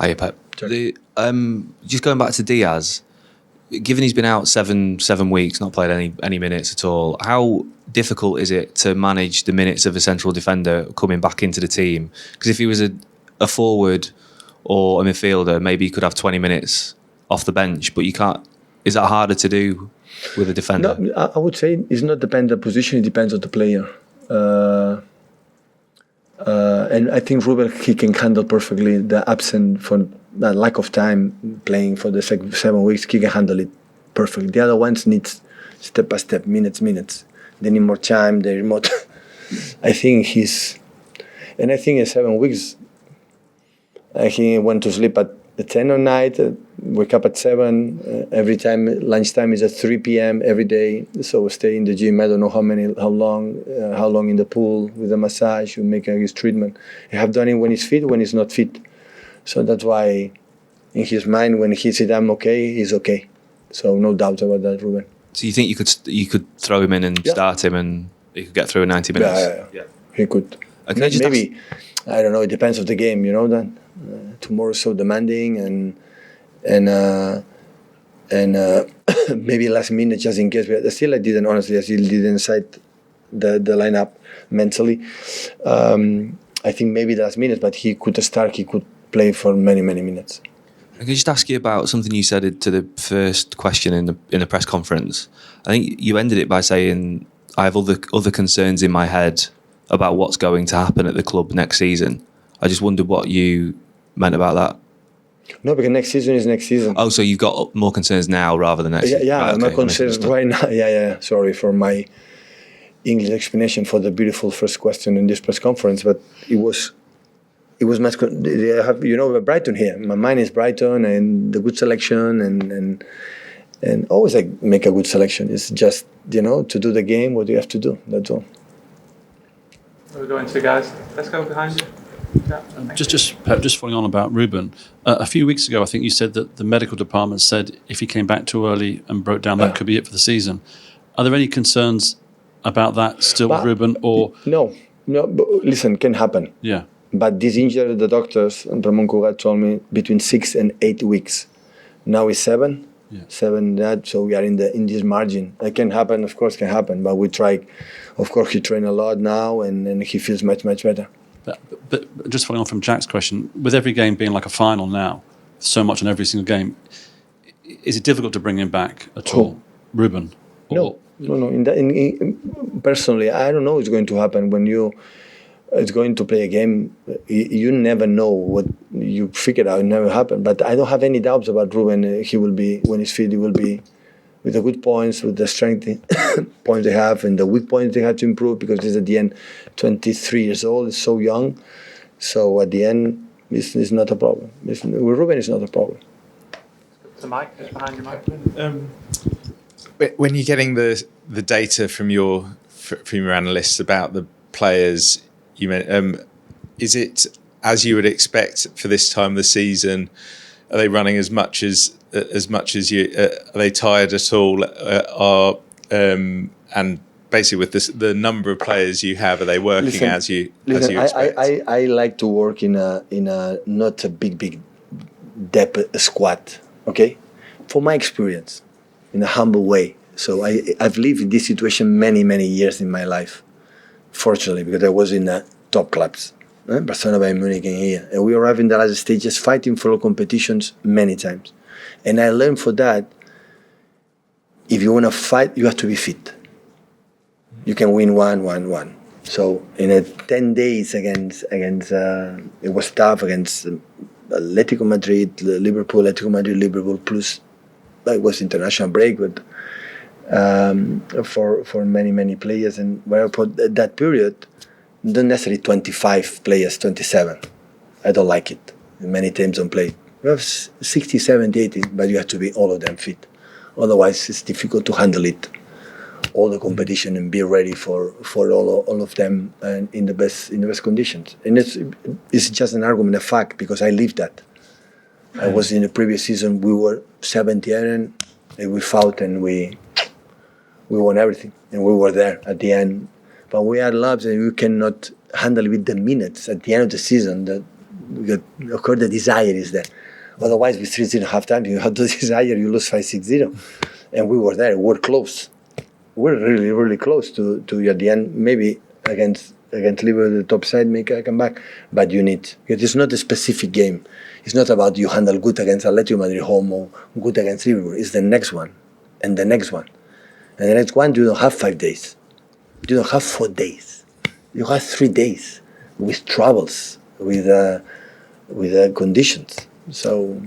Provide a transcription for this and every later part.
Hiya, Pep. Just going back to Diaz, given he's been out seven weeks, not played any minutes at all, how difficult is it to manage the minutes of a central defender coming back into the team? Because if he was a forward or a midfielder, maybe he could have 20 minutes off the bench, but you can't. Is that harder to do with a defender? No, I would say it's not depend on the position, it depends on the player. And I think Ruben, he can handle perfectly the absence for the lack of time playing for the 7 weeks. He can handle it perfectly. The other ones need step by step, minutes. They need more time. They're more. I think in 7 weeks, he went to sleep at 10 at night, wake up at 7. Every time lunchtime is at 3 p.m. every day. So stay in the gym. I don't know how long in the pool with a massage. You make his treatment. You have done it when he's fit, when he's not fit. So that's why, in his mind, when he said I'm okay, he's okay. So no doubt about that, Ruben. So you think you could throw him in and start him, and he could get through in 90 minutes? Yeah. He could. Okay, maybe I don't know. It depends on the game. You know that tomorrow's so demanding, and maybe last minute just in case. I still didn't cite the lineup mentally. I think maybe the last minute, but he could start. He could play for many minutes. I can just ask you about something you said to the first question in the press conference. I think you ended it by saying, "I have other concerns in my head about what's going to happen at the club next season." I just wondered what you meant about that. No, because next season is next season. Oh, so you've got more concerns now rather than next season? Yeah, right, my concerns right now. Yeah. Sorry for my English explanation for the beautiful first question in this press conference, but it was much. They have, Brighton here. My mind is Brighton and the good selection and always I make a good selection. It's just to do the game what you have to do. That's all. We're going to, guys. Let's go behind you. Yeah, just following on about Ruben. A few weeks ago, I think you said that the medical department said if he came back too early and broke down, that could be it for the season. Are there any concerns about that still with Ruben? Or no. But listen, can happen. Yeah. But this injury, the doctors and Ramon Cugat told me between 6 and 8 weeks. Now it's 7. Yeah. 7 that, so we are in this margin. It can happen, of course, can happen. But we try. Of course, he trains a lot now, and he feels much better. But just following on from Jack's question, with every game being like a final now, so much on every single game, is it difficult to bring him back at all, Ruben? No. Personally, I don't know what's going to happen when it's going to play a game. You never know what you figure out. It never happened. But I don't have any doubts about Ruben. He will be, when he's fit, he will be with the good points, with the strength points they have, and the weak points they have to improve, because he's at the end 23 years old. He's so young. So at the end, it's not a problem. With Ruben, it's not a problem. So Mike, just behind your microphone. When you're getting the data from your analysts about the players, is it as you would expect for this time of the season? Are they running as much as you? Are they tired at all? And basically, with the number of players you have, are they working as you expect? I like to work in a not a big depth squad. Okay, for my experience, in a humble way. So I've lived in this situation many years in my life. Fortunately, because I was in top clubs, Barcelona, Bayern Munich, and here, and we arrived in the last stages, fighting for all competitions many times. And I learned for that, if you want to fight, you have to be fit. You can win 1-1. So in 10 days against it was tough against Atletico Madrid, Liverpool, plus it was international break, but for many players, and for that period, not necessarily 25 players, 27. I don't like it. Many teams don't play. You have 60, 70, 80, but you have to be all of them fit. Otherwise, it's difficult to handle it, all the competition, and be ready for all of them in the best conditions. And it's just an argument, a fact, because I lived that. I was in the previous season. We were 70, and we fought, and we won everything, and we were there at the end. But we had labs, and we cannot handle with the minutes at the end of the season. Because, of course, the desire is there. Otherwise, with 3-0 halftime, you have the desire, you lose 5-6-0. And we were there. We're close. We're really, really close to at the end, maybe against Liverpool, the top side, make a comeback. But you need, because it's not a specific game. It's not about you handle good against Atletico Madrid home or good against Liverpool. It's the next one and the next one. And the next one, you don't have 5 days. You don't have 4 days. You have 3 days with troubles, with conditions. So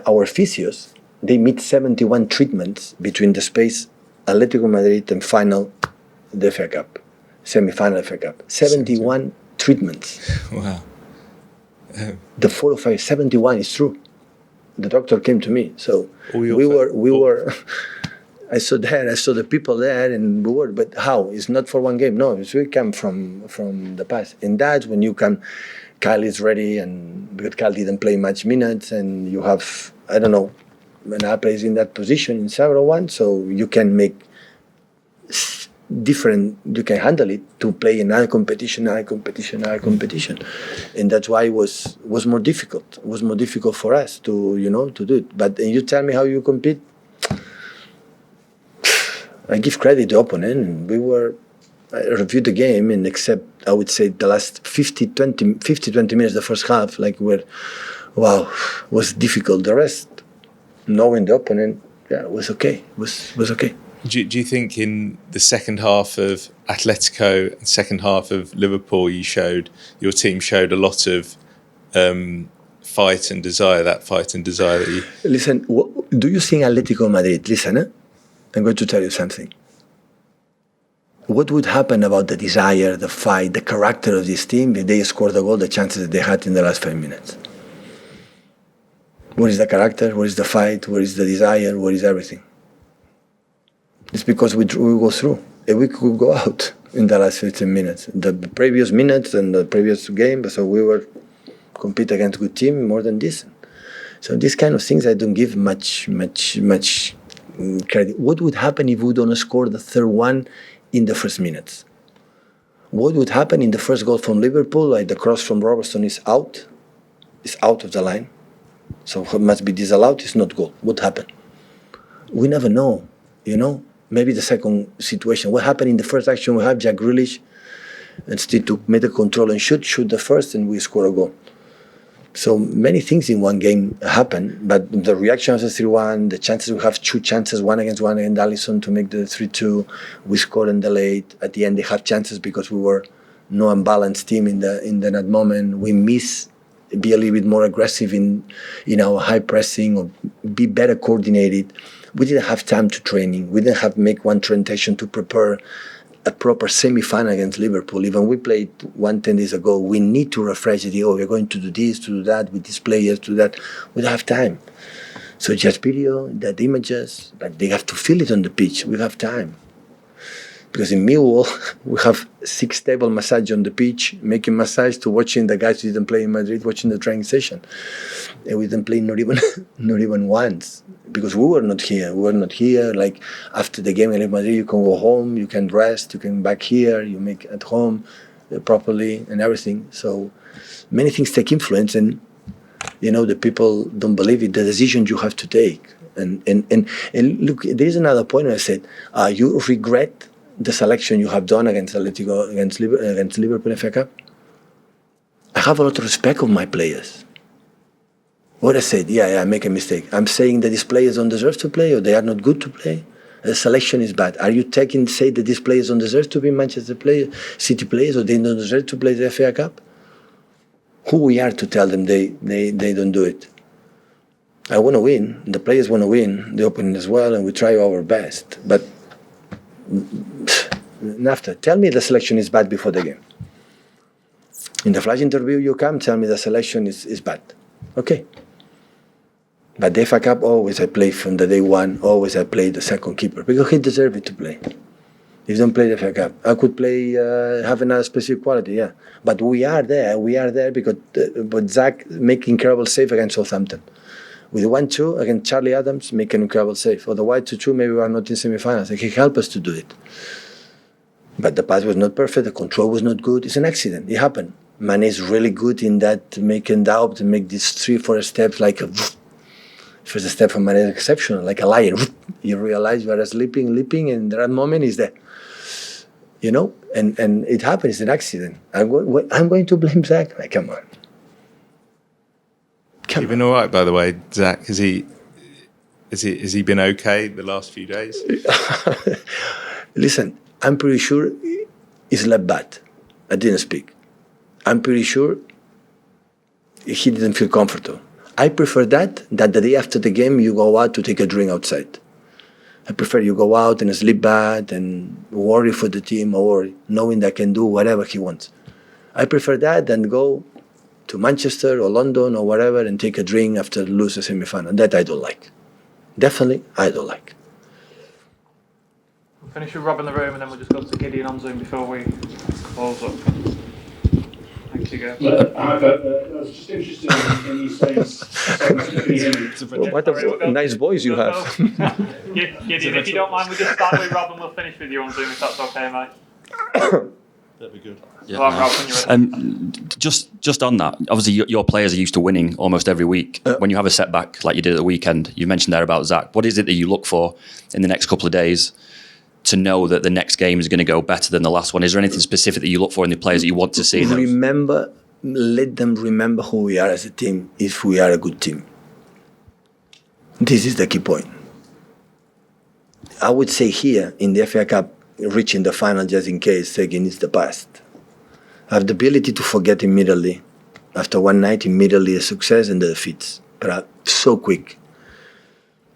our physios, they meet 71 treatments between the space Atletico Madrid and final the FA Cup, semi-final FA Cup. 71 treatments. Wow. The 4 or 5, 71 is true. The doctor came to me. So we were. I saw the people there, and we were. But how? It's not for one game. No, we come from the past, and that's when you come. Kyle is ready, and because Kyle didn't play much minutes, and you have, I don't know, Manal plays in that position in several ones, so you can make different, you can handle it to play another competition, and that's why it was more difficult. It was more difficult for us to do it. But you tell me how you compete. I give credit to the opponent, and I reviewed the game, and except I would say the last 20 minutes, the first half, was difficult. The rest, knowing the opponent, was okay. Was okay. Do you think in the second half of Atletico and second half of Liverpool, your team showed a lot of fight and desire? That fight and desire that you. Listen, do you think Atletico Madrid? Listen, I'm going to tell you something. What would happen about the desire, the fight, the character of this team if they scored the goal, the chances that they had in the last 5 minutes? What is the character? What is the fight? What is the desire? What is everything? It's because we go through, and we could go out in the last 15 minutes. The previous minutes and the previous game, so we were compete against good team, more than decent. So these kind of things I don't give much credit. What would happen if we don't score the third one in the first minutes? What would happen in the first goal from Liverpool? Like the cross from Robertson is out of the line, so it must be disallowed. It's not goal. What happened? We never know. Maybe the second situation. What happened in the first action? We have Jack Grealish instead to make the control and shoot the first, and we score a goal. So many things in one game happen, but the reaction of the 3-1, the chances, we have 2 chances, one against Alisson to make the 3-2. We scored in the late. At the end, they have chances because we were no unbalanced team in that moment. We miss be a little bit more aggressive in our high pressing or be better coordinated. We didn't have time to training. We didn't have make one transition to prepare a proper semi-final against Liverpool. Even we played 10 days ago, we need to refresh it. We're going to do this, to do that, with these players, to do that. We don't have time. So just video, that images, but they have to feel it on the pitch. We have time. Because in Millwall, we have 6 table massage on the pitch, making massage to watching the guys who didn't play in Madrid, watching the training session. And we didn't play not even once, because we were not here. We were not here. Like after the game in Madrid, you can go home, you can rest, you can back here, you make at home properly and everything. So many things take influence, and the people don't believe it. The decisions you have to take. And look, there is another point where I said, you regret the selection you have done against Atletico, against Liverpool FA Cup. I have a lot of respect of my players. What I said, I make a mistake. I'm saying that these players don't deserve to play, or they are not good to play. The selection is bad. Are you say that these players don't deserve to be Manchester players, City players, or they don't deserve to play the FA Cup? Who we are to tell them they don't do it? I want to win. The players want to win. The opponent as well, and we try our best. But after, tell me the selection is bad before the game. In the flash interview, you come, tell me the selection is bad. Okay. But the FA Cup, always I play from the day one, always I play the second keeper, because he deserves it to play. If you don't play the FA Cup, I could play, have another specific quality, yeah. But we are there because but Zach make incredible save against Southampton. With 1-2 against Charlie Adams, make an incredible save. Otherwise, 2-2, maybe we are not in semi-finals. He helped us to do it. But the pass was not perfect, the control was not good. It's an accident, it happened. Mane is really good in that, making doubt and make these 3-4 steps like a first step from Mane is exceptional, like a lion. You realize you are sleeping, leaping, and that moment is there. You know, and it happens, it's an accident. I'm going to blame Zach. Like, come on. You've been all right, by the way, Zach. Has he been okay the last few days? Listen, I'm pretty sure he slept bad. I didn't speak. I'm pretty sure he didn't feel comfortable. I prefer that the day after the game you go out to take a drink outside. I prefer you go out and sleep bad and worry for the team or knowing that I can do whatever he wants. I prefer that than go to Manchester or London or whatever and take a drink after lose a semi-final. That I don't like. Definitely, I don't like. We'll finish with Rob in the room and then we'll just go to Gideon on Zoom before we close up. Thank you, guys. I was just interested in you saying. What a nice voice you have. Gideon, if you don't mind, we'll just start with Rob and we'll finish with you on Zoom if that's okay, mate. That'd be good. Yeah. Well, Rob, when you're ready. Just on that, obviously your players are used to winning almost every week. When you have a setback like you did at the weekend, you mentioned there about Zach. What is it that you look for in the next couple of days to know that the next game is going to go better than the last one? Is there anything specific that you look for in the players that you want to see? Let them remember who we are as a team if we are a good team. This is the key point. I would say here in the FA Cup, reaching the final just in case, again, is the past. I have the ability to forget immediately. After one night, immediately the success and the defeats. But I'm so quick.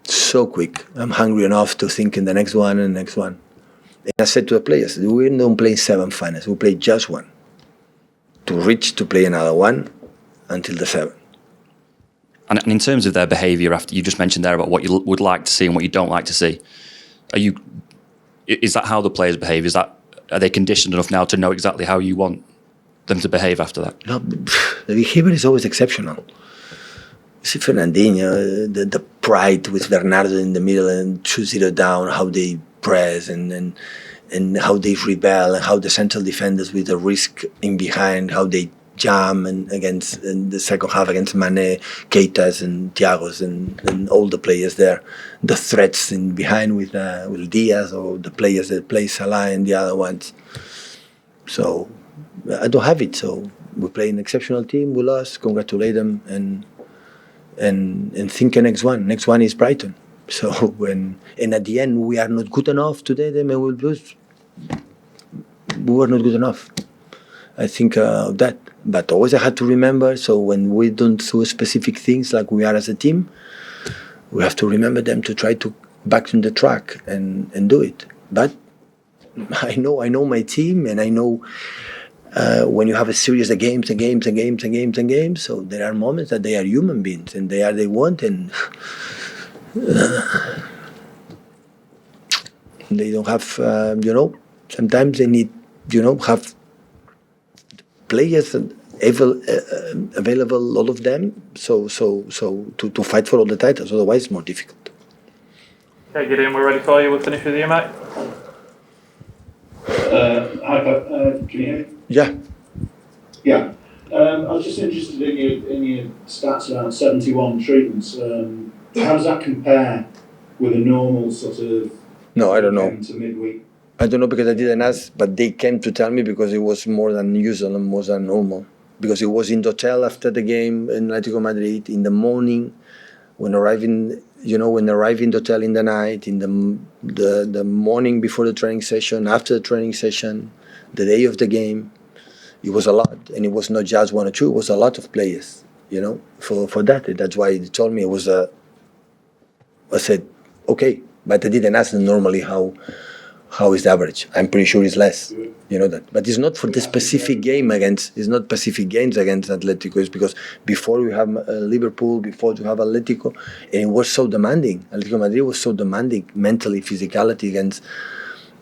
So quick. I'm hungry enough to think in the next one and the next one. And I said to the players, we don't play 7 finals, we play just one. To reach to play another one until the 7. And in terms of their behaviour, after you just mentioned there about what you would like to see and what you don't like to see, is that how the players behave? Are they conditioned enough now to know exactly how you want them to behave after that? No, the behaviour is always exceptional. You see Fernandinho, the pride with Bernardo in the middle and 2-0 down, how they press and how they rebel and how the central defenders with the risk in behind, how they jam and against in the second half against Mane, Keitas and Thiagos and all the players there. The threats in behind with Dias or the players that play Salah and the other ones. So I don't have it. So we play an exceptional team. We lost. Congratulate them and think next one. Next one is Brighton. So and at the end we are not good enough today. Then we will lose. We were not good enough. I think of that. But always I had to remember. So when we don't do specific things like we are as a team, we have to remember them to try to back on the track and do it. But I know my team, and I know when you have a series of games and games and games and games and games. So there are moments that they are human beings and they want and they don't have sometimes they need have players available, all of them, so to fight for all the titles. Otherwise, it's more difficult. Okay, Gideon, we're ready for you. We'll finish with you, mate. Hi, Pep. Can you hear me? Yeah. Yeah. I was just interested in your stats around 71 treatments. How does that compare with a normal sort of? No, I don't know. To midweek. I don't know because I didn't ask, but they came to tell me because it was more than usual and more than normal. Because it was in the hotel after the game in Atletico Madrid in the morning, when arriving in the hotel in the night, in the morning before the training session, after the training session, the day of the game. It was a lot, and it was not just 1 or 2. It was a lot of players, for that. That's why they told me it was I said, okay, but I didn't ask them normally how is the average. I'm pretty sure it's less, that. But it's not for the specific game it's not specific games against Atletico. It's because before we have Liverpool, before we have Atletico, and it was so demanding. Atletico Madrid was so demanding mentally, physicality against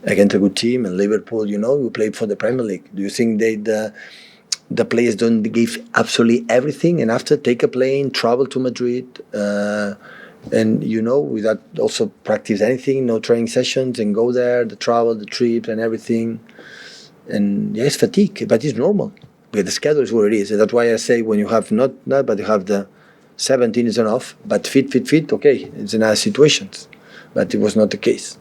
a good team. And Liverpool, we played for the Premier League. Do you think the players don't give absolutely everything and after take a plane, travel to Madrid, and without also practice anything, no training sessions, and go there, the travel, the trips and everything. And yes, fatigue, but it's normal. But the schedule is what it is. And that's why I say when you have not that, but you have the 17 is enough, but fit, okay, it's another situation. But it was not the case.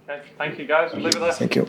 Okay, thank you guys. We'll leave it there. Thank you.